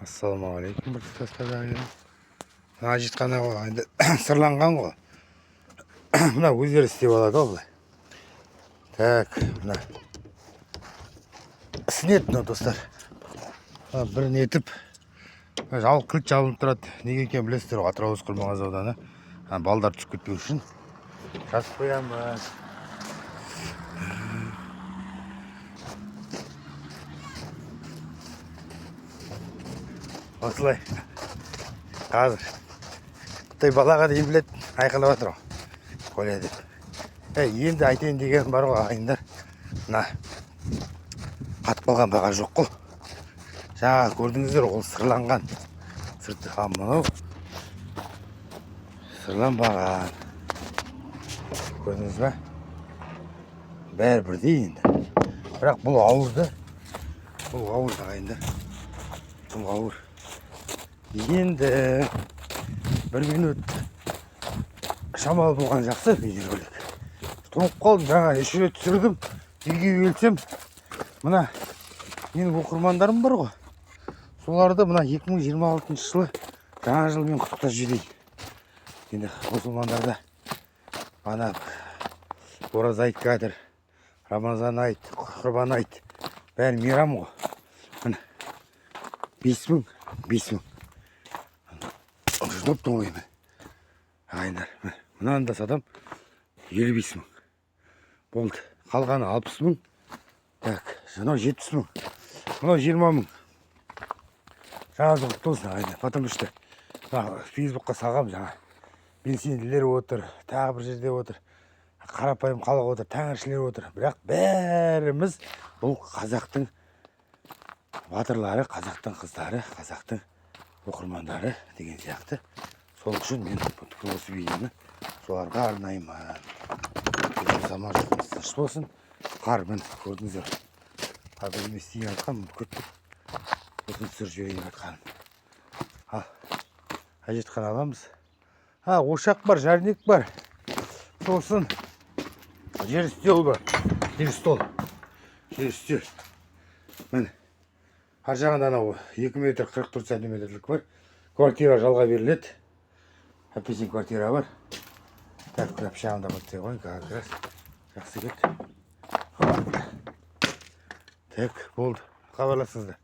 Ассалаумағалейкум, біртұтастар ағайын. Мына житқана ғой, енді сырланған ғой. Мына өздері істеп алады ғой бұлай. Так, мына ісінеді мына достар. Бірін етіп, жал кілт жабылып тұрады. Неге екен білесіздер ғой, Атырау Құрмағаз ауданы. Балдар түсіп кетпеу үшін жазып қоямыз. Осылай қазір Қытай балаға дейін білет айқайлап жатыр ғой, қоля деп. Енді айтайын деген бар ғой ағайындар, мына қатып қалған баға жоқ қой. Жаңа көрдіңіздер, ол сырланған. Сырты мынау сырланбаған. Көрдіңіз ба? Бәрі бірдей енді. Бірақ бұл ауырды. Бұл ауыр ағайындар. Бұл ауыр. Енді бір минут шамалы болған жақсы видео ролик. Тоңып қалдым, жаңа 3 рет түсірдім. Үйге келсем, мына менің оқырмандарым бар ғой. Соларды мына 2026 жылы жаңа жылмен құттықтап жіберейін. Енді мұсылмандарда ана ораза айт кәдір, Рамазан айт, құрбан айт, бәрі мейрам ғой. Міне 5000. Жұлыптың ойымы. Ағайындар, мынаны да сатам 55 мың. Болды. Қалғаны 60 мың. Так, мынау 70 мың. Мынау 20 мың. Жаңа жыл құтты болсын ағайындар. Потому что Фейсбукқа салғам жаңа. Белсенділер отыр, тағы бір жерде отыр. Қарапайым халық отыр, тәңіршілер отыр. Бірақ бәріміз бұл қазақтың батырлары, қазақтың қыздары, қазақтың оқырмандары деген сияқты. Сол үшін мен осы видеоны соларға арнаймын. Заман жұртымыз тыныш болсын. Қар, міне көрдіңіздер. Қазір мен істейін айтқан, көптіп осыны түсіріп жіберейін айтқаным. Әжетхана аламыз. Ошақ бар, жарнек бар. Сосын жер үстел бар. Жер үстел. Міне. Ар жағында анау 2 метр 44 сантиметрлік бар. Квартира жалға беріледі. Әпесен квартира бар. Так, пішағында бұттай қойын, как раз жақсы кет. Так, болды. Хабарласыңыздар.